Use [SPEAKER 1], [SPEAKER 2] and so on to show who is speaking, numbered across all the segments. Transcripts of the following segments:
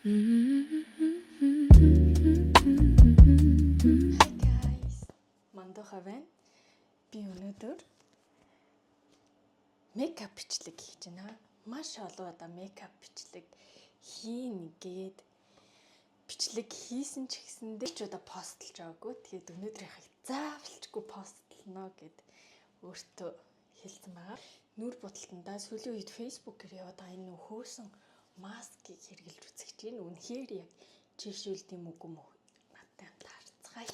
[SPEAKER 1] Hi guys, Мандуха байна. Би өнөөдөр мейкап бичлэг хийж байна. Маш олон удаа мейкап бичлэг хийн гээд бичлэг хийсэн ч гэсэндээ ч удаа постлж байгаагүй. Тэгээд өнөөдрийнхийг заавалчгүй постлно гэд өөртөө хэлсэн байгаа. Нүур будалтандаа сүүлийн үед фэйсбүүкээр яваад байгаа энэ хөөсөн маскыг хэрглэж үзэж чинь үнэхээр яг жишээлд юм уу гүм үү надтай хамт харцгаая.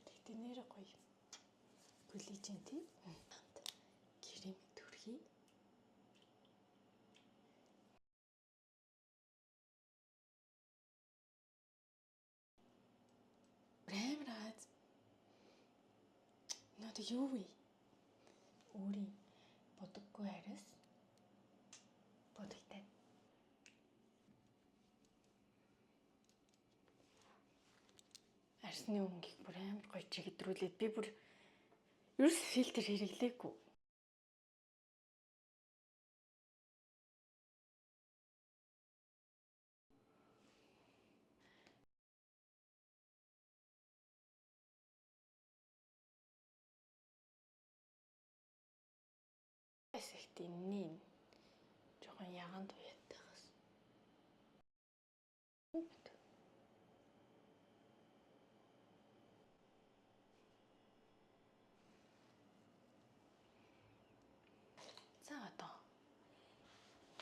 [SPEAKER 1] Тэгтээ нэрэ гоё. Бүлийжэн тий. Гэрийн төрхий. Бэмраад. Надад юу вэ? Өөрийн бодоггүй араас бодогтай. Арсны өнгийг бүр амар гоё чигэдрүүлээд би бүр ерөөс фильтр хэрэглээгүй. Эсэгт инний жоохон яганд уяатайхаас. За одоо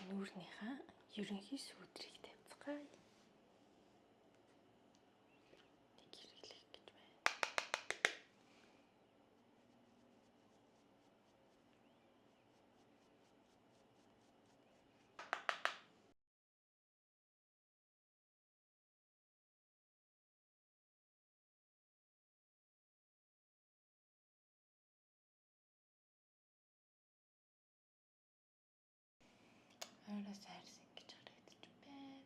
[SPEAKER 1] нүүрнийхаа ерөнхий сүүдрийг тавьцгаая. Тэг хэрэглэх гэж байна. Араас хайрсан гэж харагдаж байна.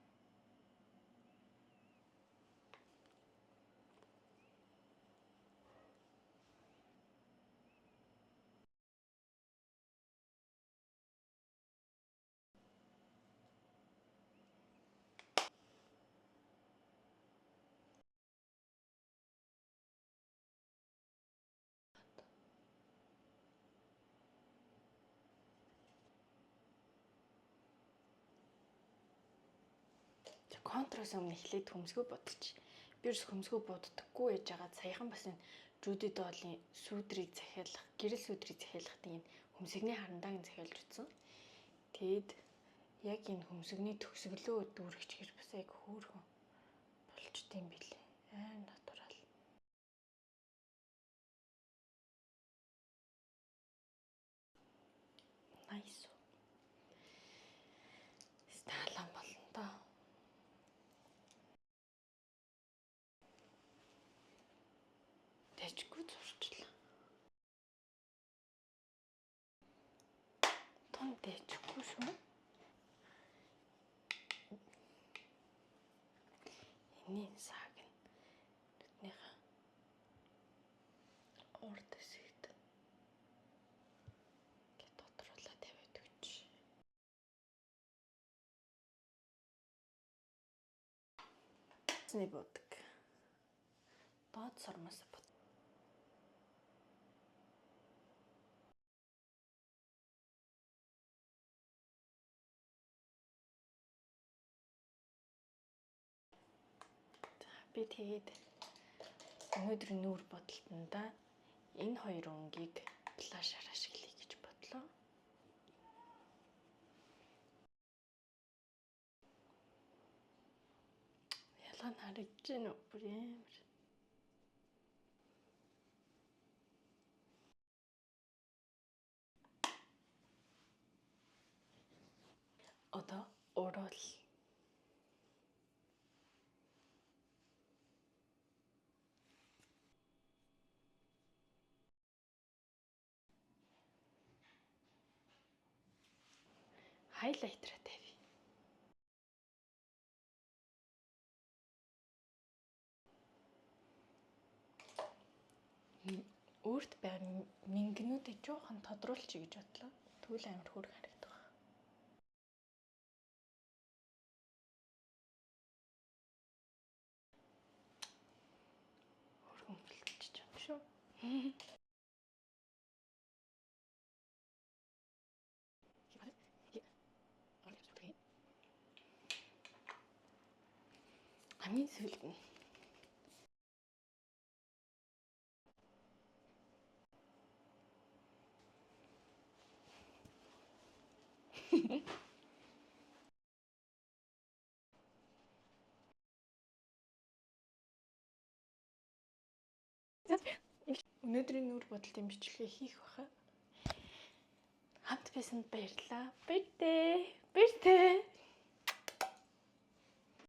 [SPEAKER 1] Контроос өмнө эхлээд хөмсгөө бодчих. Би ерөөс хөмсгөө боддоггүй яж байгаа. Саяхан бас энэ Жуди Доллын сүүдрийг захиалах, гэрэл сүүдрийг захиалахдаа энэ хөмсгний харандааг нь захиалж утсан. Тэгэд яг энэ хөмсгний төгсгөлөө дүүрэгчээр бас яг хөөрхөн болчтой юм билээ. Натурал. Nice. Сталан болно доо. Тэжгүй зурчлаа. Тон тэжгүй шүү. Энийн саг нь нүднийхээ урд хэсэгт ингээд тодруулаад тавиад өгч. Сний бодог. Доод сормоос бод. Би тэгээд өнөөдрийн нүүр бодолтондоо энэ хоёр өнгийг плашаар ашиглая гэж бодлоо. Ялгаа нь харагдаж байна уу? Бүр амар. Одоо уруул. Хайлайтраа тавь. өөрт байгаа мингнүүдийг жоохон тодруулчих гэж бодлоо. Тэгвэл амар хөөрг харагдав. Хөргөн бэлтчих юм шүү. Хамгийн сүүлд нь өнөөдрийн нүүр бодолтын бичлэгээ хийх баха. Хамт байсанд баярлалаа. Баяртай.